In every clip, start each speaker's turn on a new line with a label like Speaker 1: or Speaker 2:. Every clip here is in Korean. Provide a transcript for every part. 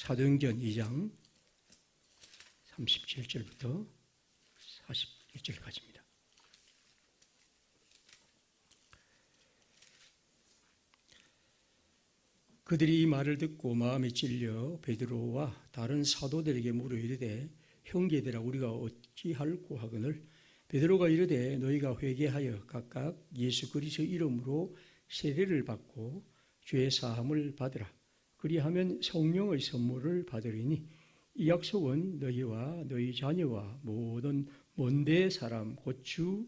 Speaker 1: 사도행전 2장 37절부터 41절까지입니다. 그들이 이 말을 듣고 마음에 찔려 베드로와 다른 사도들에게 물어 이르되 형제들아 우리가 어찌할꼬 하거늘 베드로가 이르되 너희가 회개하여 각각 예수 그리스도 이름으로 세례를 받고 죄 사함을 받으라. 그리하면 성령의 선물을 받으리니 이 약속은 너희와 너희 자녀와 모든 먼데 사람 곧 주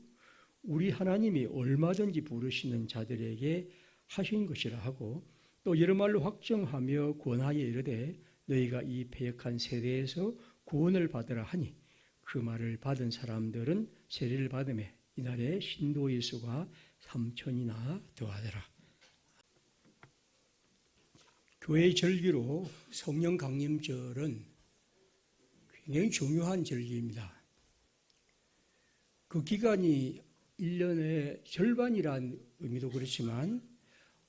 Speaker 1: 우리 하나님이 얼마든지 부르시는 자들에게 하신 것이라 하고 또 여러 말로 확정하며 권하여 이르되 너희가 이 패역한 세대에서 구원을 받으라 하니 그 말을 받은 사람들은 세례를 받음에 이날에 신도의 수가 3,000이나 더하더라. 교회의 절기로 성령 강림절은 굉장히 중요한 절기입니다. 그 기간이 1년의 절반이란 의미도 그렇지만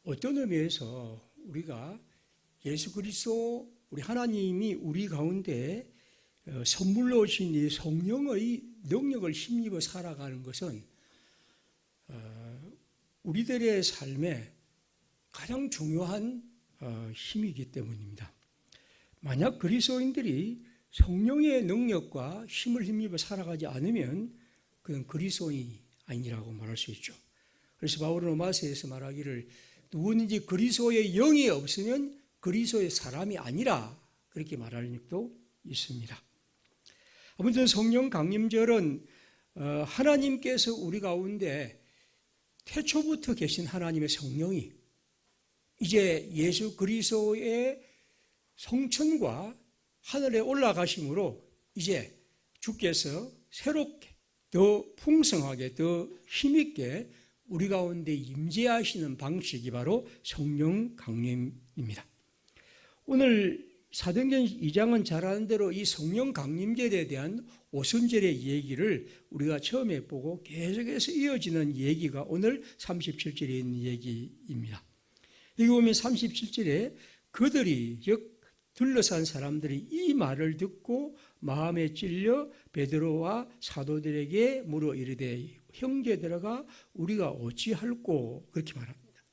Speaker 1: 어떤 의미에서 우리가 예수 그리스도 우리 하나님이 우리 가운데 선물로 오신 이 성령의 능력을 힘입어 살아가는 것은 우리들의 삶에 가장 중요한 힘이기 때문입니다. 만약 그리스도인들이 성령의 능력과 힘을 힘입어 살아가지 않으면 그건 그리스도인이 아니라고 말할 수 있죠. 그래서 바울은 로마서에서 말하기를 누구든지 그리스도의 영이 없으면 그리스도의 사람이 아니라 그렇게 말하는 적도 있습니다. 아무튼 성령 강림절은 하나님께서 우리 가운데 태초부터 계신 하나님의 성령이 이제 예수 그리스도의 성천과 하늘에 올라가심으로 이제 주께서 새롭게 더 풍성하게 더 힘있게 우리 가운데 임재하시는 방식이 바로 성령 강림입니다. 오늘 사도행전 2장은 잘 아는 대로 이 성령 강림절에 대한 오순절의 얘기를 우리가 처음에 보고 계속해서 이어지는 얘기가 오늘 37절에 있는 얘기입니다. 여기 보면 37절에 그들이 즉 둘러싼 사람들이 이 말을 듣고 마음에 찔려 베드로와 사도들에게 물어 이르되 형제들아 우리가 어찌할꼬 그렇게 말합니다.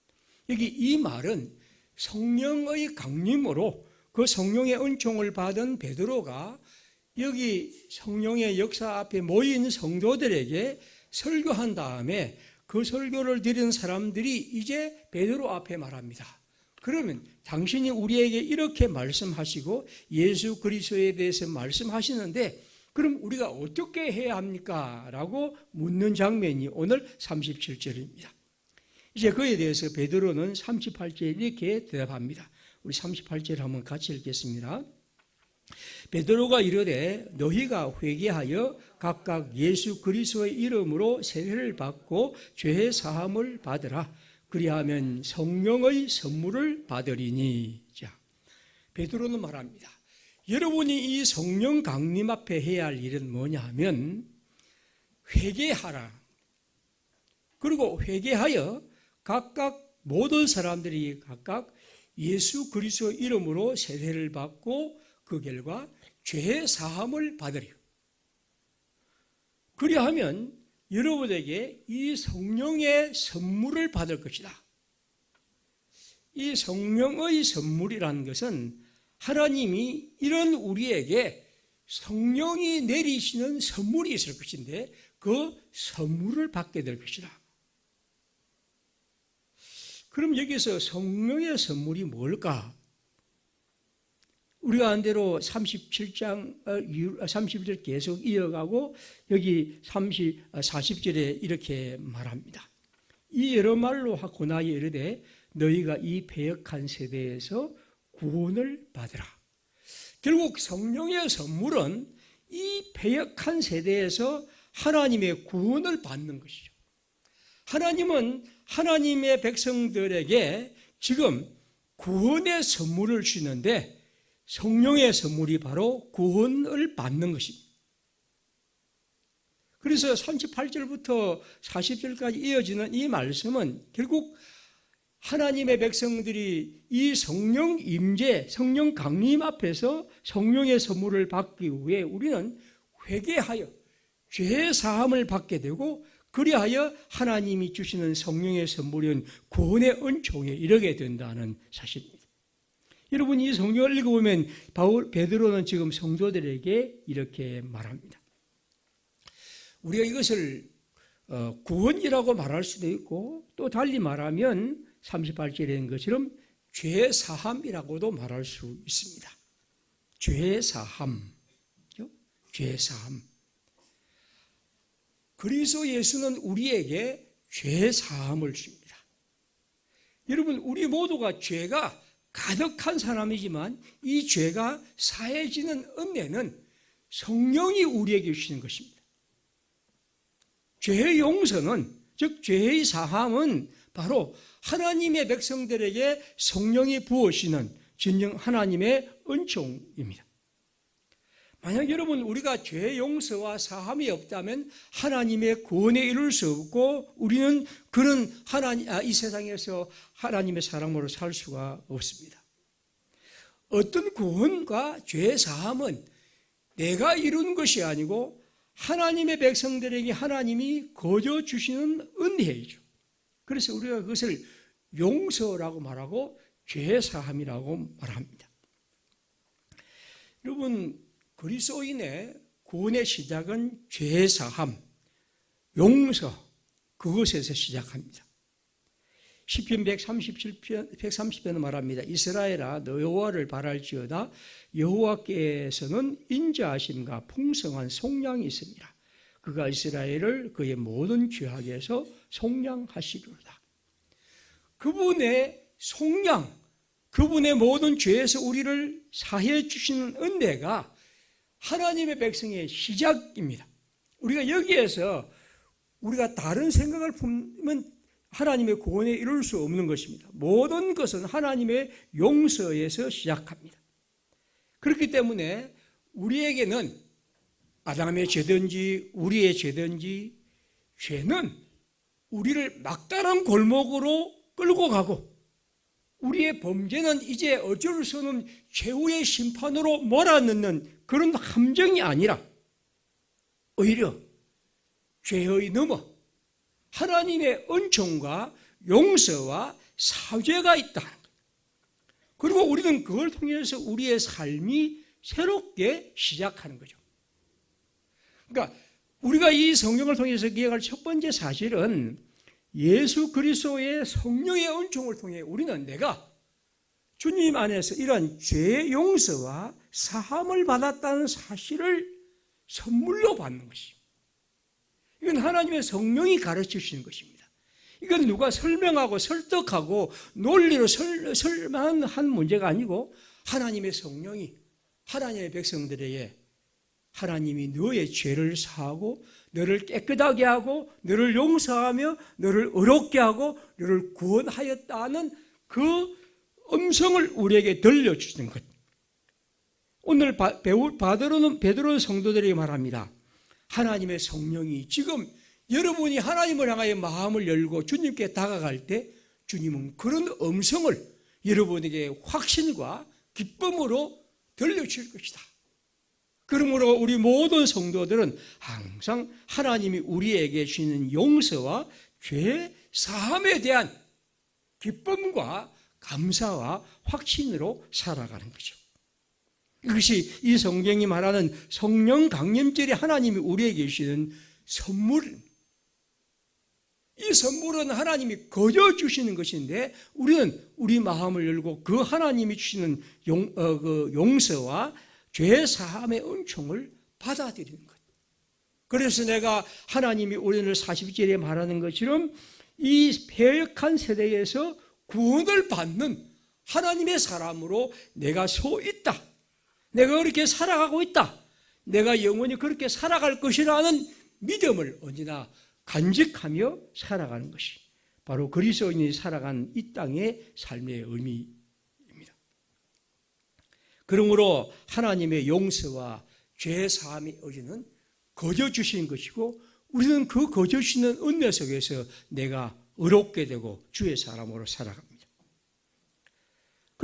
Speaker 1: 여기 이 말은 성령의 강림으로 그 성령의 은총을 받은 베드로가 여기 성령의 역사 앞에 모인 성도들에게 설교한 다음에 그 설교를 들은 사람들이 이제 베드로 앞에 말합니다. 그러면 당신이 우리에게 이렇게 말씀하시고 예수 그리스도에 대해서 말씀하시는데 그럼 우리가 어떻게 해야 합니까? 라고 묻는 장면이 오늘 37절입니다. 이제 그에 대해서 베드로는 38절에 이렇게 대답합니다. 우리 38절 한번 같이 읽겠습니다. 베드로가 이르되 너희가 회개하여 각각 예수 그리스도의 이름으로 세례를 받고 죄 사함을 받으라. 그리하면 성령의 선물을 받으리니. 자, 베드로는 말합니다. 여러분이 이 성령 강림 앞에 해야 할 일은 뭐냐 하면 회개하라. 그리고 회개하여 각각 모든 사람들이 각각 예수 그리스도 이름으로 세례를 받고 그 결과 죄 사함을 받으리요. 그리하면 여러분에게 이 성령의 선물을 받을 것이다. 이 성령의 선물이라는 것은 하나님이 이런 우리에게 성령이 내리시는 선물이 있을 것인데 그 선물을 받게 될 것이다. 그럼 여기서 성령의 선물이 뭘까? 우리가 한 대로 37장 30절 계속 이어가고 여기 40절에 이렇게 말합니다. 이 여러 말로 하고 나에 이르되 너희가 이 패역한 세대에서 구원을 받으라. 결국 성령의 선물은 이 패역한 세대에서 하나님의 구원을 받는 것이죠. 하나님은 하나님의 백성들에게 지금 구원의 선물을 주는데 성령의 선물이 바로 구원을 받는 것입니다. 그래서 38절부터 40절까지 이어지는 이 말씀은 결국 하나님의 백성들이 이 성령 임재, 성령 강림 앞에서 성령의 선물을 받기 위해 우리는 회개하여 죄 사함을 받게 되고, 그리하여 하나님이 주시는 성령의 선물인 구원의 은총에 이르게 된다는 사실입니다. 여러분, 이 성경을 읽어보면 베드로는 지금 성도들에게 이렇게 말합니다. 우리가 이것을 구원이라고 말할 수도 있고, 또 달리 말하면 38절에 있는 것처럼 죄사함이라고도 말할 수 있습니다. 죄사함. 죄사함. 그리스도 예수는 우리에게 죄사함을 줍니다. 여러분, 우리 모두가 죄가 가득한 사람이지만 이 죄가 사해지는 은혜는 성령이 우리에게 주시는 것입니다. 죄의 용서는, 즉 죄의 사함은 바로 하나님의 백성들에게 성령이 부으시는 진정 하나님의 은총입니다. 만약 여러분, 우리가 죄의 용서와 사함이 없다면 하나님의 구원에 이룰 수 없고, 우리는 그런 이 세상에서 하나님의 사람으로 살 수가 없습니다. 어떤 구원과 죄 사함은 내가 이룬 것이 아니고 하나님의 백성들에게 하나님이 거저 주시는 은혜이죠. 그래서 우리가 그것을 용서라고 말하고 죄 사함이라고 말합니다. 여러분, 그리스도인의 구원의 시작은 죄 사함, 용서, 그것에서 시작합니다. 시편 130편은 말합니다. 이스라엘아, 너 여호와를 바랄지어다. 여호와께서는 인자하심과 풍성한 속량이 있습니다. 그가 이스라엘을 그의 모든 죄악에서 속량하시리로다. 그분의 속량, 그분의 모든 죄에서 우리를 사해 주시는 은혜가 하나님의 백성의 시작입니다. 우리가 여기에서 우리가 다른 생각을 품으면 하나님의 구원에 이룰 수 없는 것입니다. 모든 것은 하나님의 용서에서 시작합니다. 그렇기 때문에 우리에게는 아담의 죄든지 우리의 죄든지, 죄는 우리를 막다른 골목으로 끌고 가고, 우리의 범죄는 이제 어쩔 수 없는 최후의 심판으로 몰아넣는 그런 함정이 아니라 오히려 죄의 넘어 하나님의 은총과 용서와 사죄가 있다. 그리고 우리는 그걸 통해서 우리의 삶이 새롭게 시작하는 거죠. 그러니까 우리가 이 성경을 통해서 기억할 첫 번째 사실은 예수 그리스도의 성령의 은총을 통해 우리는 내가 주님 안에서 이런 죄 용서와 사함을 받았다는 사실을 선물로 받는 것입니다. 이건 하나님의 성령이 가르쳐 주시는 것입니다. 이건 누가 설명하고 설득하고 논리로 설명한 문제가 아니고, 하나님의 성령이 하나님의 백성들에게 하나님이 너의 죄를 사하고 너를 깨끗하게 하고 너를 용서하며 너를 의롭게 하고 너를 구원하였다는 그 음성을 우리에게 들려주시는 것. 오늘 베드로 성도들에게 말합니다. 하나님의 성령이 지금 여러분이 하나님을 향하여 마음을 열고 주님께 다가갈 때 주님은 그런 음성을 여러분에게 확신과 기쁨으로 들려주실 것이다. 그러므로 우리 모든 성도들은 항상 하나님이 우리에게 주시는 용서와 죄 사함에 대한 기쁨과 감사와 확신으로 살아가는 거죠. 이것이 이 성경이 말하는 성령 강림절에 하나님이 우리에게 주시는 선물입니다. 이 선물은 하나님이 거저 주시는 것인데, 우리는 우리 마음을 열고 그 하나님이 주시는 용서와 죄 사함의 은총을 받아들이는 것. 그래서 내가 하나님이 오늘 40절에 말하는 것처럼 이 패역한 세대에서 구원을 받는 하나님의 사람으로 내가 서 있다. 내가 그렇게 살아가고 있다. 내가 영원히 그렇게 살아갈 것이라는 믿음을 언제나 간직하며 살아가는 것이 바로 그리스도인이 살아간 이 땅의 삶의 의미입니다. 그러므로 하나님의 용서와 죄 사함의 의지는 거저 주신 것이고, 우리는 그 거저 주시는 은혜 속에서 내가 의롭게 되고 주의 사람으로 살아갑니다.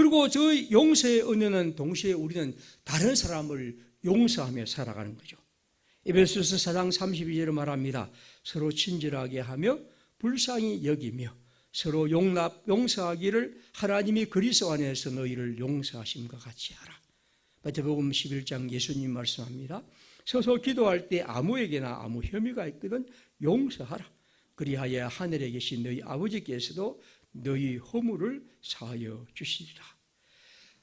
Speaker 1: 그리고 저 용서의 은혜는 동시에 우리는 다른 사람을 용서하며 살아가는 거죠. 에베소서 4장 32절에 말합니다. 서로 친절하게 하며 불쌍히 여기며 서로 용서하기를 하나님이 그리스도 안에서 너희를 용서하심과 같이 하라. 마태복음 11장 예수님 말씀합니다. 서서 기도할 때 아무에게나 아무 혐의가 있거든 용서하라. 그리하여 하늘에 계신 너희 아버지께서도 너희 허물을 사하여 주시리라.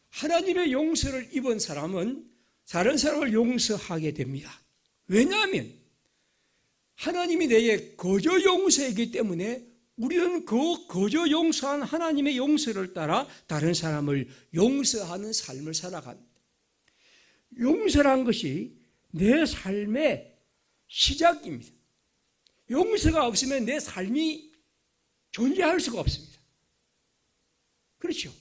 Speaker 1: 하나님의 용서를 입은 사람은 다른 사람을 용서하게 됩니다. 왜냐하면 하나님이 내게 거저 용서이기 때문에 우리는 그 거저 용서한 하나님의 용서를 따라 다른 사람을 용서하는 삶을 살아갑니다. 용서란 것이 내 삶의 시작입니다. 용서가 없으면 내 삶이 존재할 수가 없습니다. 그렇죠?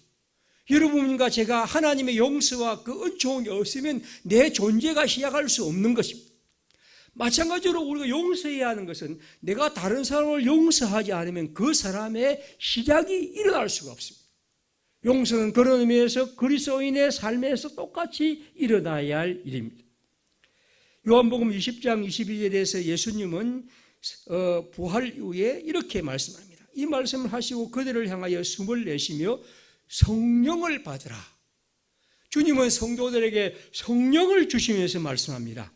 Speaker 1: 여러분과 제가 하나님의 용서와 그 은총이 없으면 내 존재가 시작할 수 없는 것입니다. 마찬가지로 우리가 용서해야 하는 것은 내가 다른 사람을 용서하지 않으면 그 사람의 시작이 일어날 수가 없습니다. 용서는 그런 의미에서 그리스도인의 삶에서 똑같이 일어나야 할 일입니다. 요한복음 20장 22절에서 예수님은 부활 이후에 이렇게 말씀합니다. 이 말씀을 하시고 그들을 향하여 숨을 내쉬며 성령을 받으라. 주님은 성도들에게 성령을 주시면서 말씀합니다.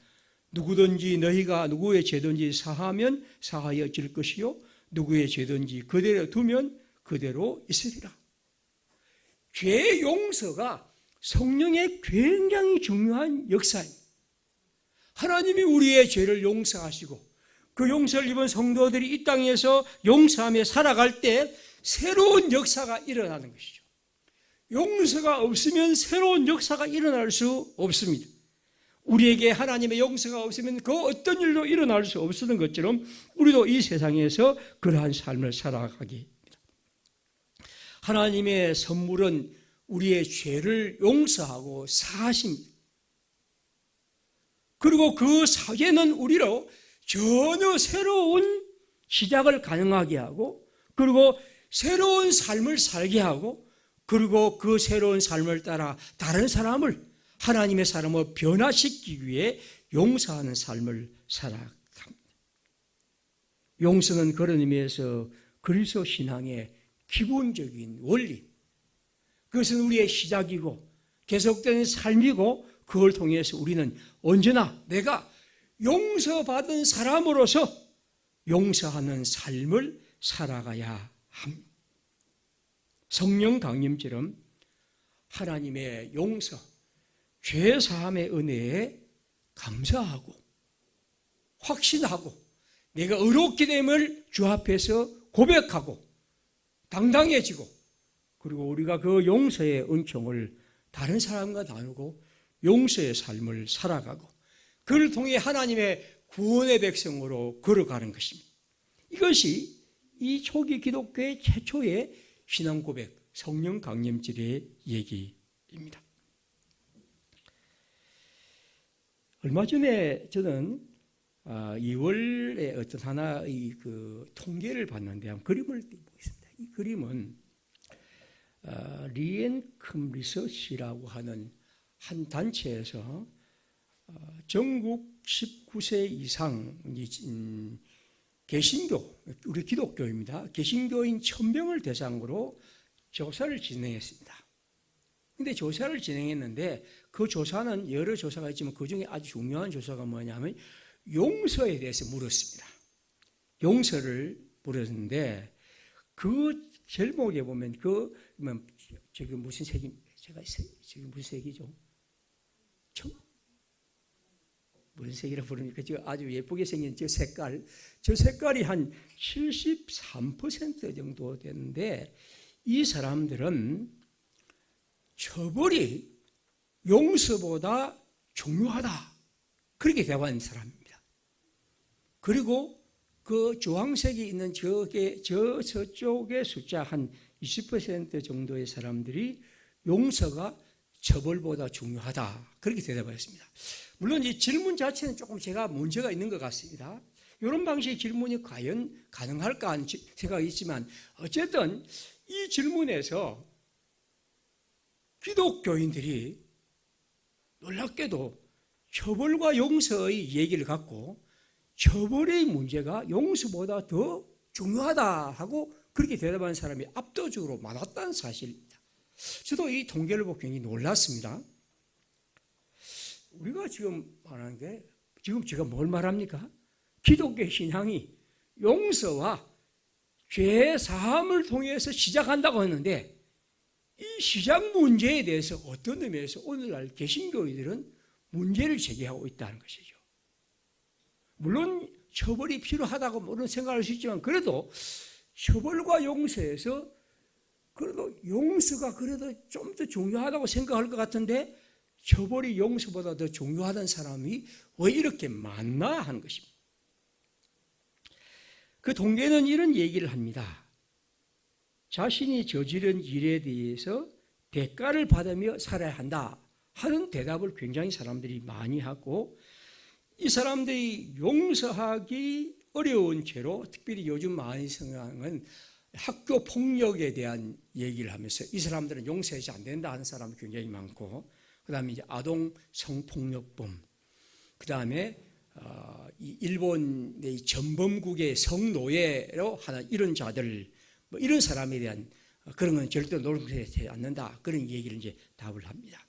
Speaker 1: 누구든지 너희가 누구의 죄든지 사하면 사하여질 것이요 누구의 죄든지 그대로 두면 그대로 있으리라. 죄 용서가 성령의 굉장히 중요한 역사입니다. 하나님이 우리의 죄를 용서하시고 그 용서를 입은 성도들이 이 땅에서 용서하며 살아갈 때 새로운 역사가 일어나는 것이죠. 용서가 없으면 새로운 역사가 일어날 수 없습니다. 우리에게 하나님의 용서가 없으면 그 어떤 일도 일어날 수 없었던 것처럼 우리도 이 세상에서 그러한 삶을 살아가게 됩니다. 하나님의 선물은 우리의 죄를 용서하고 사하십니다. 그리고 그 사죄는 우리로 전혀 새로운 시작을 가능하게 하고 그리고 새로운 삶을 살게 하고 그리고 그 새로운 삶을 따라 다른 사람을 하나님의 사람을 변화시키기 위해 용서하는 삶을 살아갑니다. 용서는 그런 의미에서 그리스도 신앙의 기본적인 원리, 그것은 우리의 시작이고 계속되는 삶이고 그걸 통해서 우리는 언제나 내가 용서받은 사람으로서 용서하는 삶을 살아가야 합니다. 성령 강림처럼 하나님의 용서, 죄사함의 은혜에 감사하고 확신하고 내가 의롭게 됨을 주 앞에서 고백하고 당당해지고 그리고 우리가 그 용서의 은총을 다른 사람과 나누고 용서의 삶을 살아가고 그를 통해 하나님의 구원의 백성으로 걸어가는 것입니다. 이것이 이 초기 기독교의 최초의 신앙 고백, 성령 강림절의 얘기입니다. 얼마 전에 저는 2월에 어떤 하나의 그 통계를 봤는데 한번 그림을 보겠습니다. 이 그림은 리앤컴 리서치라고 하는 한 단체에서 전국 19세 이상 개신교, 우리 기독교입니다. 개신교인 1000명을 대상으로 조사를 진행했습니다. 근데 조사를 진행했는데 그 조사는 여러 조사가 있지만 그중에 아주 중요한 조사가 뭐냐면 용서에 대해서 물었습니다. 용서를 물었는데 그 제목에 보면 지금 무슨 색이 제가 지금 무슨 색이죠? 무슨 색이라 부르니까 지금 아주 예쁘게 생긴 저 색깔이 한 73% 정도 되는데 이 사람들은 처벌이 용서보다 중요하다 그렇게 대화한 사람입니다. 그리고 그 주황색이 있는 저쪽의 숫자 한 20% 정도의 사람들이 용서가 처벌보다 중요하다 그렇게 대답하였습니다. 물론 이 질문 자체는 조금 제가 문제가 있는 것 같습니다. 이런 방식의 질문이 과연 가능할까 하는 생각이 있지만 어쨌든 이 질문에서 기독교인들이 놀랍게도 처벌과 용서의 얘기를 갖고 처벌의 문제가 용서보다 더 중요하다 하고 그렇게 대답하는 사람이 압도적으로 많았다는 사실입니다. 저도 이 통계를 보고 굉장히 놀랐습니다. 우리가 지금 말하는 게 지금 제가 뭘 말합니까? 기독교 신앙이 용서와 죄 사함을 통해서 시작한다고 했는데 이 시작 문제에 대해서 어떤 의미에서 오늘날 개신교인들은 문제를 제기하고 있다는 것이죠. 물론 처벌이 필요하다고 물론 생각할 수 있지만 그래도 처벌과 용서에서 그래도 용서가 그래도 좀 더 중요하다고 생각할 것 같은데 처벌이 용서보다 더 중요하다는 사람이 왜 이렇게 많나 하는 것입니다. 그 통계는 이런 얘기를 합니다. 자신이 저지른 일에 대해서 대가를 받으며 살아야 한다 하는 대답을 굉장히 사람들이 많이 하고 이 사람들이 용서하기 어려운 죄로 특별히 요즘 많이 생각하는 학교 폭력에 대한 얘기를 하면서 이 사람들은 용서하지 안 된다 하는 사람이 굉장히 많고 그 다음에 이제 아동 성폭력범 그 다음에 이 일본의 전범국의 성노예로 하는 이런 자들 뭐 이런 사람에 대한 그런 건 절대 용서하지 않는다 그런 얘기를 이제 답을 합니다.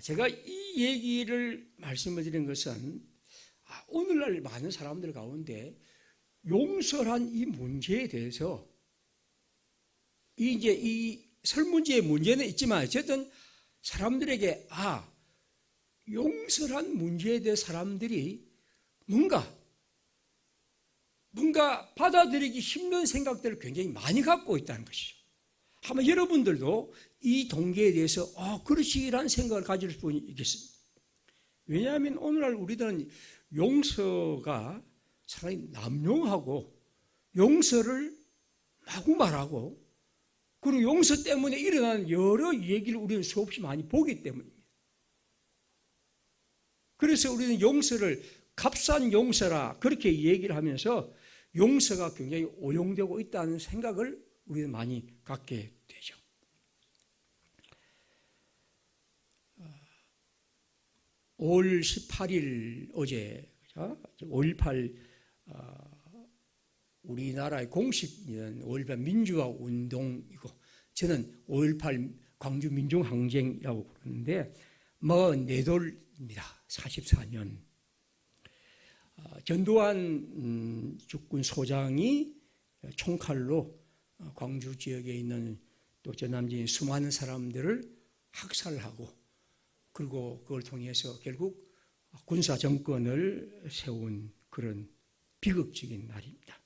Speaker 1: 제가 이 얘기를 말씀을 드린 것은 오늘날 많은 사람들 가운데 용서란 이 문제에 대해서 이제 이 설문지의 문제는 있지만 어쨌든 사람들에게 용서란 문제에 대해 사람들이 뭔가 받아들이기 힘든 생각들을 굉장히 많이 갖고 있다는 것이죠. 아마 여러분들도 이 통계에 대해서 그렇지라는 생각을 가질 수 있겠습니다. 왜냐하면 오늘날 우리들은 용서가 상당히 남용하고 용서를 마구 말하고 그리고 용서 때문에 일어나는 여러 얘기를 우리는 수없이 많이 보기 때문입니다. 그래서 우리는 용서를 값싼 용서라 그렇게 얘기를 하면서 용서가 굉장히 오용되고 있다는 생각을 우리는 많이 갖게 되죠. 5월 18일 어제 5.18 우리나라의 공식은 5.18 민주화 운동이고 저는 5.18 광주 민중항쟁이라고 부르는데 44돌입니다. 44년. 전두환 육군 소장이 총칼로 광주 지역에 있는 또 전남 지역의 수많은 사람들을 학살하고 그리고 그걸 통해서 결국 군사 정권을 세운 그런 비극적인 날입니다.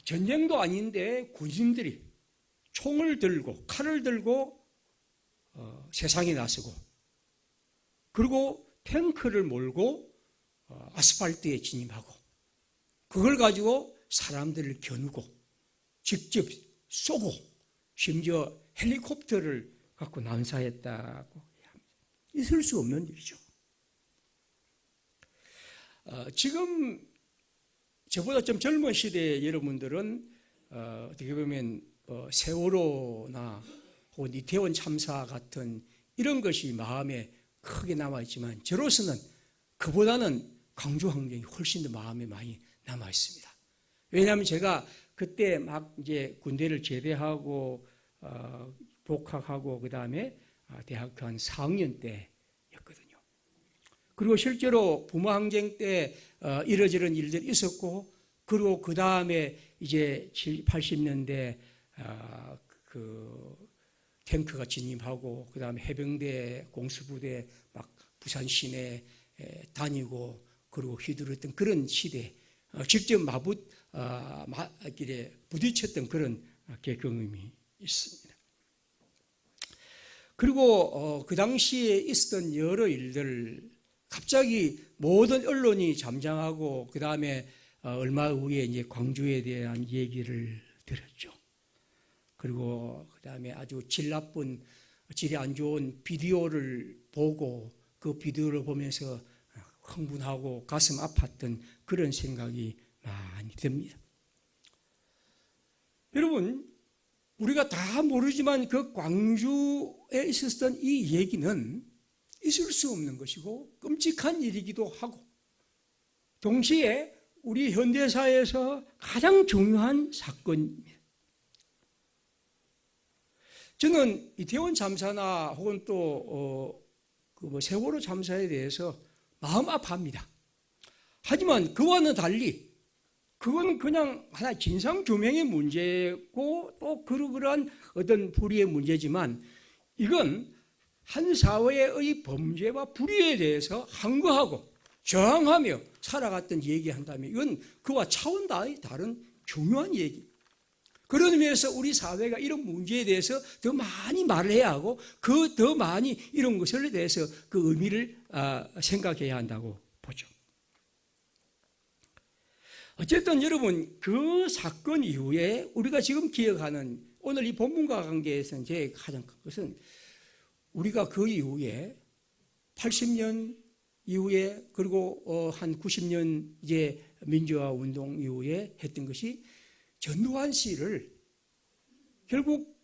Speaker 1: 전쟁도 아닌데 군인들이 총을 들고 칼을 들고 세상에 나서고 그리고 탱크를 몰고 아스팔트에 진입하고 그걸 가지고 사람들을 겨누고 직접 쏘고 심지어 헬리콥터를 갖고 난사했다고 합니다. 있을 수 없는 일이죠. 지금 저보다 좀 젊은 시대의 여러분들은 어떻게 보면 세월호나 혹은 이태원 참사 같은 이런 것이 마음에 크게 남아있지만 저로서는 그보다는 광주항쟁이 훨씬 더 마음에 많이 남아있습니다. 왜냐하면 제가 그때 막 이제 군대를 제대하고 복학하고 그 다음에 대학교 한 4학년 때였거든요. 그리고 실제로 부모항쟁 때 이러저런 일들이 있었고 그리고 그 다음에 이제 80년대 그 탱크가 진입하고 그 다음에 해병대 공수부대 막 부산 시내 다니고 그리고 휘두르던 그런 시대 직접 부딪혔던 그런 경험이 있습니다. 그리고 그 당시에 있었던 여러 일들 갑자기 모든 언론이 잠잠하고 그 다음에 얼마 후에 이제 광주에 대한 얘기를 들었죠. 그리고 그 다음에 아주 질이 안 좋은 비디오를 보고 그 비디오를 보면서 흥분하고 가슴 아팠던 그런 생각이 많이 듭니다. 여러분, 우리가 다 모르지만 그 광주에 있었던 이 얘기는 있을 수 없는 것이고 끔찍한 일이기도 하고 동시에 우리 현대사에서 가장 중요한 사건입니다. 저는 이태원 참사나 혹은 또 세월호 참사에 대해서 마음 아파합니다. 하지만 그와는 달리 그건 그냥 하나의 진상규명의 문제고 또 그러한 어떤 불의의 문제지만 이건 한 사회의 범죄와 불의에 대해서 항거하고 저항하며 살아갔던 얘기한다면 이건 그와 차원 다른 중요한 얘기. 그런 의미에서 우리 사회가 이런 문제에 대해서 더 많이 말을 해야 하고 그 더 많이 이런 것에 대해서 그 의미를 생각해야 한다고 보죠. 어쨌든 여러분 그 사건 이후에 우리가 지금 기억하는 오늘 이 본문과 관계에서 제 가장 큰 것은 우리가 그 이후에 80년 이후에 그리고 한 90년 이제 민주화 운동 이후에 했던 것이 전두환 씨를 결국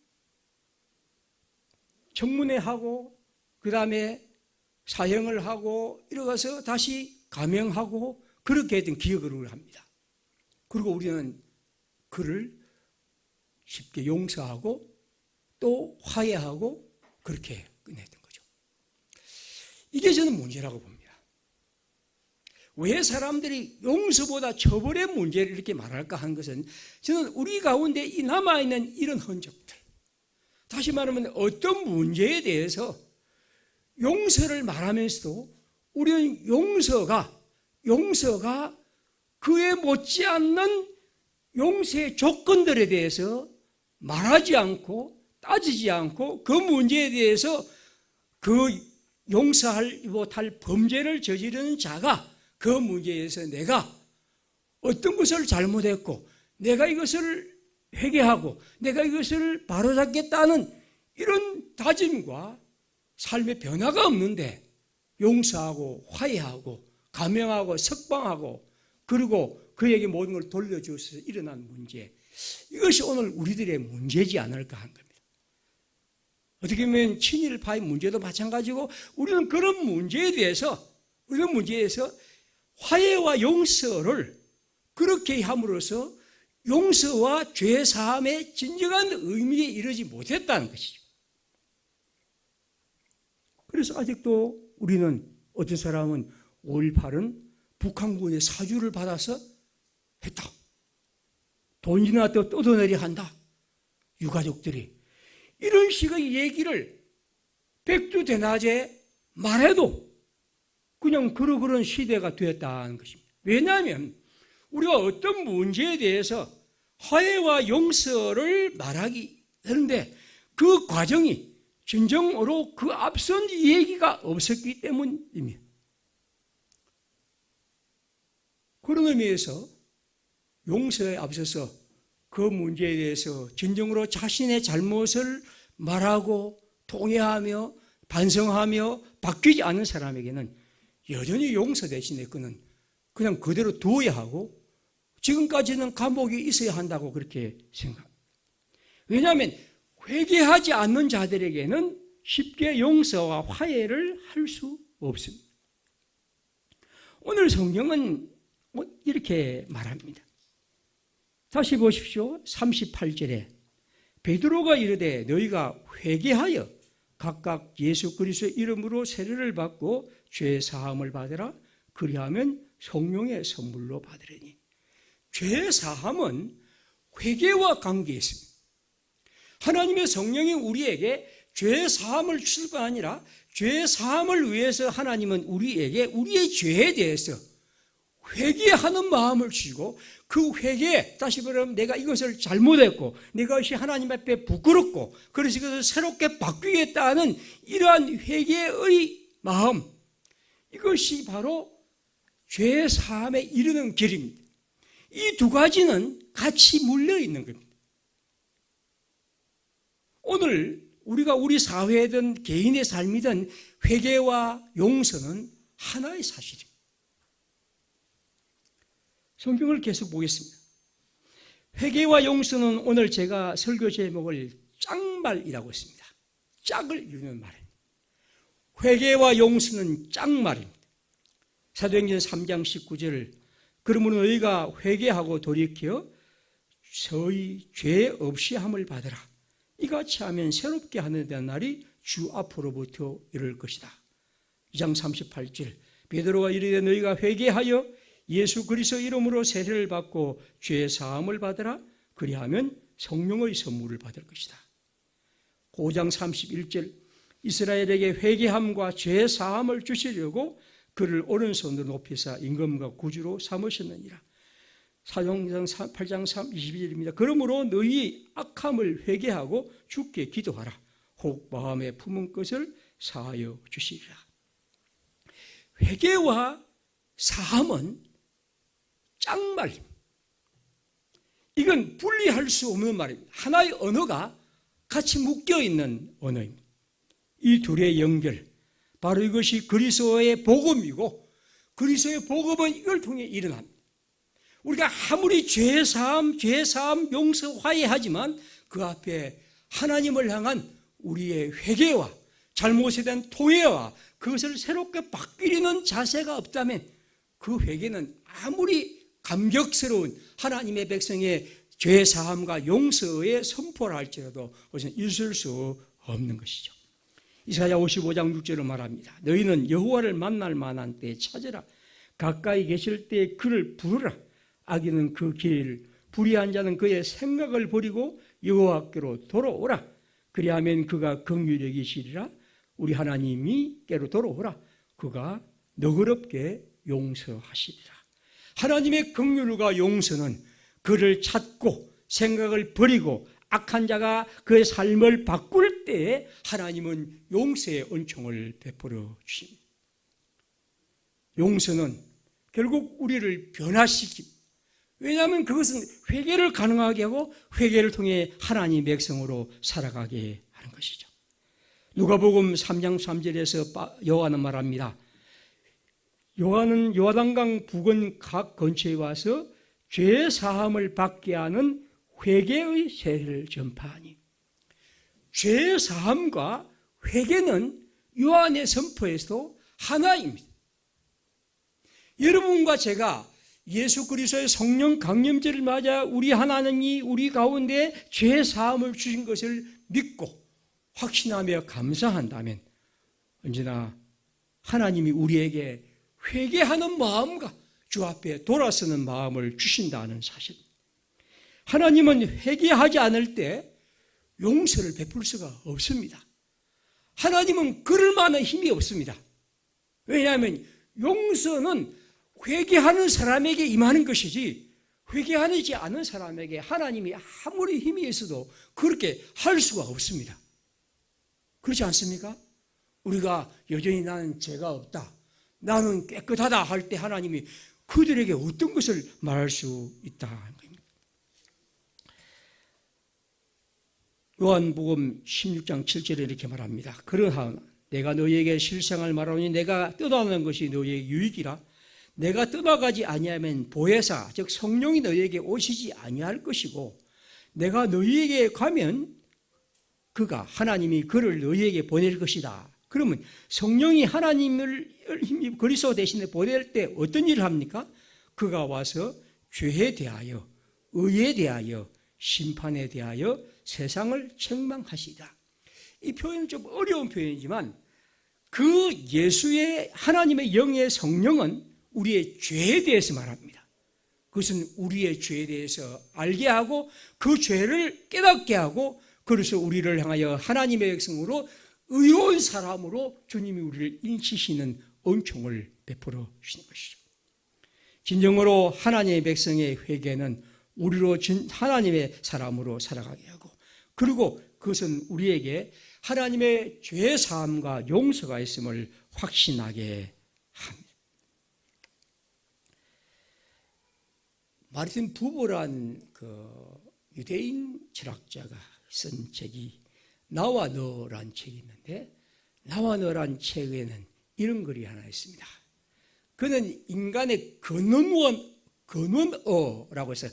Speaker 1: 청문회하고 그 다음에 사형을 하고 이러가서 다시 감형하고 그렇게 했던 기억을 합니다. 그리고 우리는 그를 쉽게 용서하고 또 화해하고 그렇게 끝냈던 거죠. 이게 저는 문제라고 봅니다. 왜 사람들이 용서보다 처벌의 문제를 이렇게 말할까 하는 것은 저는 우리 가운데 이 남아있는 이런 흔적들, 다시 말하면 어떤 문제에 대해서 용서를 말하면서도 우리는 용서가 그에 못지않는 용서의 조건들에 대해서 말하지 않고 따지지 않고 그 문제에 대해서 그 용서할 못할 범죄를 저지르는 자가 그 문제에서 내가 어떤 것을 잘못했고 내가 이것을 회개하고 내가 이것을 바로잡겠다는 이런 다짐과 삶의 변화가 없는데 용서하고 화해하고 감형하고 석방하고 그리고 그에게 모든 걸 돌려주어서 일어난 문제, 이것이 오늘 우리들의 문제지 않을까 하는 겁니다. 어떻게 보면 친일파의 문제도 마찬가지고 우리는 그런 문제에 대해서 화해와 용서를 그렇게 함으로써 용서와 죄사함의 진정한 의미에 이르지 못했다는 것이죠. 그래서 아직도 우리는 어떤 사람은 5.18은 북한군의 사주를 받아서 했다. 돈이나 또 뜯어내려 한다. 유가족들이. 이런 식의 얘기를 백두대낮에 말해도 그냥 그런 시대가 되었다는 것입니다. 왜냐하면 우리가 어떤 문제에 대해서 화해와 용서를 말하기 하는데 그 과정이 진정으로 그 앞선 얘기가 없었기 때문입니다. 그런 의미에서 용서에 앞서서 그 문제에 대해서 진정으로 자신의 잘못을 말하고 통회하며 반성하며 바뀌지 않은 사람에게는 여전히 용서 대신에 그는 그냥 그대로 두어야 하고 지금까지는 감옥에 있어야 한다고 그렇게 생각합니다. 왜냐하면 회개하지 않는 자들에게는 쉽게 용서와 화해를 할 수 없습니다. 오늘 성경은 이렇게 말합니다. 다시 보십시오. 38절에 베드로가 이르되 너희가 회개하여 각각 예수 그리스도의 이름으로 세례를 받고 죄 사함을 받으라. 그리하면 성령의 선물로 받으리니. 죄 사함은 회개와 관계 있습니다. 하나님의 성령이 우리에게 죄 사함을 주실 뿐 아니라 죄 사함을 위해서 하나님은 우리에게 우리의 죄에 대해서 회개하는 마음을 주시고 그 회개, 다시 말하면 내가 이것을 잘못했고 내가 이것이 하나님 앞에 부끄럽고 그래서 이것을 새롭게 바뀌겠다는 이러한 회개의 마음, 이것이 바로 죄 사함에 이르는 길입니다. 이 두 가지는 같이 물려 있는 겁니다. 오늘 우리가 우리 사회든 개인의 삶이든 회개와 용서는 하나의 사실입니다. 성경을 계속 보겠습니다. 회개와 용서는 오늘 제가 설교 제목을 짝말이라고 했습니다. 짝을 이루는 말입니다. 회개와 용서는 짝말입니다. 사도행전 3장 19절 그러므로 너희가 회개하고 돌이켜 저희 죄 없이 함을 받으라. 이같이 하면 새롭게 하는 날이 주 앞으로부터 이를 것이다. 2장 38절 베드로가 이르되 너희가 회개하여 예수 그리스도 이름으로 세례를 받고 죄 사함을 받으라. 그리하면 성령의 선물을 받을 것이다. 5장 31절 이스라엘에게 회개함과 죄 사함을 주시려고 그를 오른손으로 높이사 임금과 구주로 삼으셨느니라. 사도행전 8장 22절입니다. 그러므로 너희 악함을 회개하고 주께 기도하라. 혹 마음에 품은 것을 사하여 주시리라. 회개와 사함은 짝말입니다. 이건 분리할 수 없는 말입니다. 하나의 언어가 같이 묶여있는 언어입니다. 이 둘의 연결, 바로 이것이 그리스도의 복음이고 그리스도의 복음은 이걸 통해 일어납니다. 우리가 아무리 죄사함, 용서, 화해하지만 그 앞에 하나님을 향한 우리의 회개와 잘못에 대한 토해와 그것을 새롭게 바뀌는 자세가 없다면 그 회개는 아무리 감격스러운 하나님의 백성의 죄사함과 용서의 선포를 할지라도 그것은 있을 수 없는 것이죠. 이사야 55장 6절을 말합니다. 너희는 여호와를 만날 만한 때에 찾으라. 가까이 계실 때에 그를 부르라. 악인은 그 길, 불의한 자는 그의 생각을 버리고 여호와께로 돌아오라. 그리하면 그가 긍휼히 여기시리라. 우리 하나님이 께로 돌아오라. 그가 너그럽게 용서하시리라. 하나님의 긍휼과 용서는 그를 찾고 생각을 버리고 악한 자가 그의 삶을 바꿀 때에 하나님은 용서의 은총을 베풀어 주십니다. 용서는 결국 우리를 변화시킵니다. 왜냐하면 그것은 회개를 가능하게 하고 회개를 통해 하나님의 백성으로 살아가게 하는 것이죠. 누가복음 3장 3절에서 요한은 말합니다. 요한은 요단강 부근 각 근처에 와서 죄 사함을 받게 하는 회개의 세례를 전파하니, 죄 사함과 회개는 요한의 선포에서도 하나입니다. 여러분과 제가 예수 그리스도의 성령 강림절을 맞아 우리 하나님이 우리 가운데 죄 사함을 주신 것을 믿고 확신하며 감사한다면 언제나 하나님이 우리에게 회개하는 마음과 주 앞에 돌아서는 마음을 주신다는 사실. 하나님은 회개하지 않을 때 용서를 베풀 수가 없습니다. 하나님은 그럴 만한 힘이 없습니다. 왜냐하면 용서는 회개하는 사람에게 임하는 것이지 회개하지 않은 사람에게 하나님이 아무리 힘이 있어도 그렇게 할 수가 없습니다. 그렇지 않습니까? 우리가 여전히 나는 죄가 없다, 나는 깨끗하다 할 때 하나님이 그들에게 어떤 것을 말할 수 있다 하는 겁니다. 요한복음 16장 7절에 이렇게 말합니다. 그러하나 내가 너희에게 실상을 말하오니 내가 떠나는 것이 너희에게 유익이라. 내가 떠나가지 아니하면 보혜사 즉 성령이 너희에게 오시지 아니할 것이고 내가 너희에게 가면 그가 하나님이 그를 너희에게 보낼 것이다. 그러면 성령이 하나님을 그리스도 대신에 보낼 때 어떤 일을 합니까? 그가 와서 죄에 대하여, 의에 대하여, 심판에 대하여 세상을 책망하시다. 이 표현은 좀 어려운 표현이지만 그 예수의 하나님의 영의 성령은 우리의 죄에 대해서 말합니다. 그것은 우리의 죄에 대해서 알게 하고 그 죄를 깨닫게 하고 그래서 우리를 향하여 하나님의 백성으로 의로운 사람으로 주님이 우리를 인치시는 은총을 베풀어 주시는 것이죠. 진정으로 하나님의 백성의 회개는 우리로 하나님의 사람으로 살아가게 하고 그리고 그것은 우리에게 하나님의 죄 사함과 용서가 있음을 확신하게 합니다. 마르틴 부버라는 유대인 철학자가 쓴 책이 나와 너란 책이 있는데 나와 너란 책에는 이런 글이 하나 있습니다. 그는 인간의 근원어라고 해서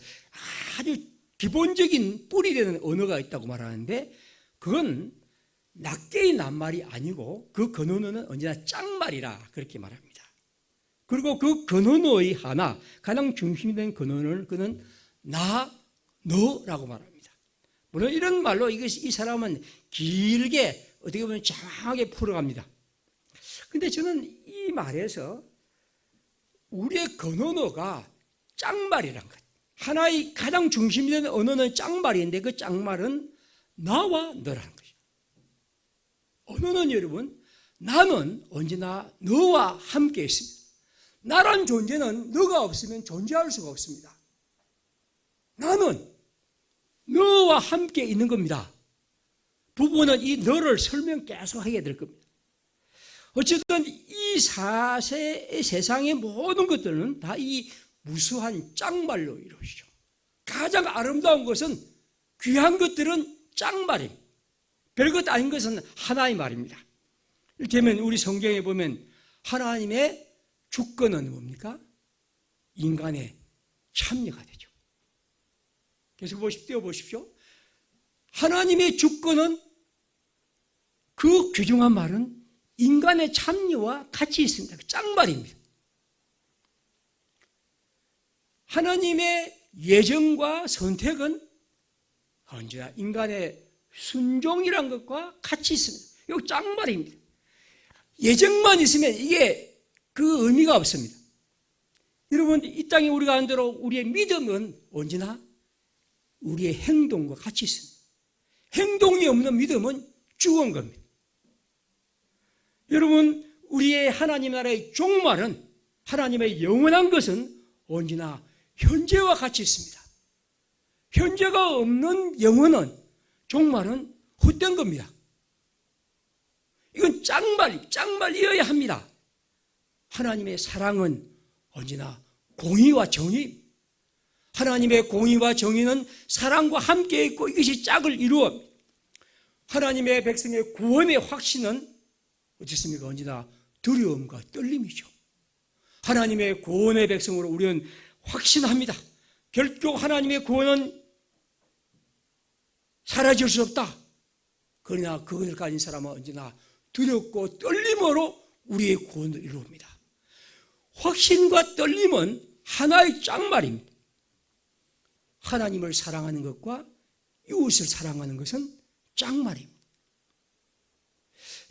Speaker 1: 아주 기본적인 뿌리 되는 언어가 있다고 말하는데 그건 낱개의 낱말이 아니고 그 근원어는 언제나 짝말이라 그렇게 말합니다. 그리고 그 근원어의 하나, 가장 중심이 된 근원어는 그는 나, 너라고 말합니다. 물론 이런 말로 이 사람은 길게 어떻게 보면 장하게 풀어갑니다. 근데 저는 이 말에서 우리의 근원어가 짝말이란 것. 하나의 가장 중심이 되는 언어는 짝말인데 그 짝말은 나와 너라는 것이죠. 언어는 여러분, 나는 언제나 너와 함께 있습니다. 나란 존재는 너가 없으면 존재할 수가 없습니다. 나는 너와 함께 있는 겁니다. 부부는 이 너를 설명 계속 하게 될 겁니다. 어쨌든 이 세상의 모든 것들은 다 이 무수한 짝말로 이루어지죠. 가장 아름다운 것은 귀한 것들은 짝말입니다. 별것 아닌 것은 하나의 말입니다. 이를테면 우리 성경에 보면 하나님의 주권은 뭡니까? 인간의 참여가 되죠. 계속 띄워보십시오. 하나님의 주권은 그 귀중한 말은 인간의 참여와 같이 있습니다. 짝말입니다. 하나님의 예정과 선택은 언제나 인간의 순종이란 것과 같이 있습니다. 이거 짝말입니다. 예정만 있으면 이게 그 의미가 없습니다. 여러분, 이 땅에 우리가 안 들어 우리의 믿음은 언제나 우리의 행동과 같이 있습니다. 행동이 없는 믿음은 죽은 겁니다. 여러분, 우리의 하나님 나라의 종말은 하나님의 영원한 것은 언제나 현재와 같이 있습니다. 현재가 없는 영혼은 종말은 헛된 겁니다. 이건 짝말이어야 합니다. 하나님의 사랑은 언제나 공의와 정의, 하나님의 공의와 정의는 사랑과 함께 있고 이것이 짝을 이루어 하나님의 백성의 구원의 확신은 어떻습니까? 언제나 두려움과 떨림이죠. 하나님의 구원의 백성으로 우리는 확신합니다. 결국 하나님의 구원은 사라질 수 없다. 그러나 그것을 가진 사람은 언제나 두렵고 떨림으로 우리의 구원을 이루옵니다. 확신과 떨림은 하나의 짝말입니다. 하나님을 사랑하는 것과 이웃을 사랑하는 것은 짝말입니다.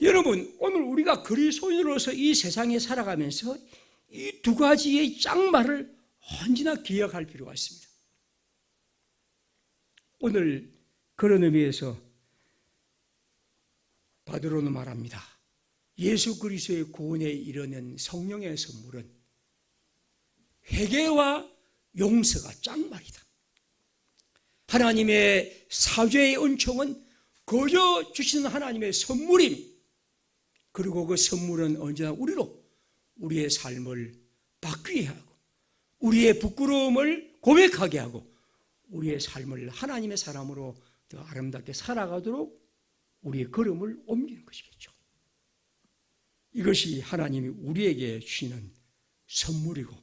Speaker 1: 여러분, 오늘 우리가 그리스도인으로서 이 세상에 살아가면서 이 두 가지의 짝말을 언제나 기억할 필요가 있습니다. 오늘 그런 의미에서 바드로는 말합니다. 예수 그리스도의 구원에 이르는 성령의 선물은 회개와 용서가 짝말이다. 하나님의 사죄의 은총은 거저 주시는 하나님의 선물입니다. 그리고 그 선물은 언제나 우리의 삶을 바뀌게 하고 우리의 부끄러움을 고백하게 하고 우리의 삶을 하나님의 사람으로 더 아름답게 살아가도록 우리의 걸음을 옮기는 것이겠죠. 이것이 하나님이 우리에게 주시는 선물이고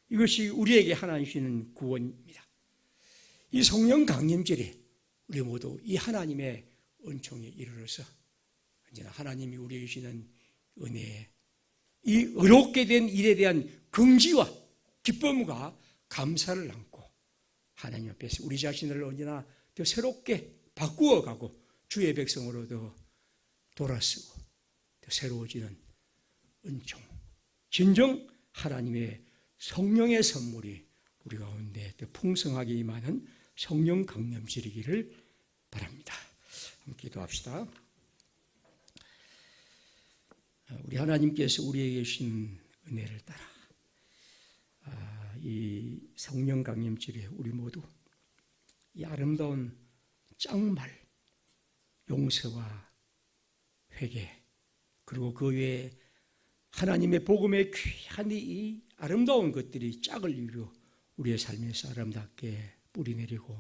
Speaker 1: 이것이 우리에게 하나님 주시는 구원입니다. 이 성령 강림절에 우리 모두 이 하나님의 은총에 이르러서 언제나 하나님이 우리에게 주시는 은혜에 이 의롭게 된 일에 대한 긍지와 기쁨과 감사를 안고 하나님 앞에서 우리 자신을 언제나 더 새롭게 바꾸어가고 주의 백성으로 더 돌아서고 더 새로워지는 은총, 진정 하나님의 성령의 선물이 우리 가운데 더 풍성하게 임하는 성령 강림절이기를 바랍니다. 함께 기도합시다. 우리 하나님께서 우리에게 주신 은혜를 따라 이 성령 강림절에 우리 모두 이 아름다운 짝말, 용서와 회개 그리고 그 외에 하나님의 복음의 귀한 이 아름다운 것들이 짝을 이루어 우리의 삶에서 아름답게 뿌리내리고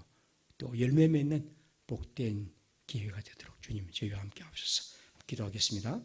Speaker 1: 또 열매 맺는 복된 기회가 되도록 주님 저희와 함께 하옵소서. 기도하겠습니다.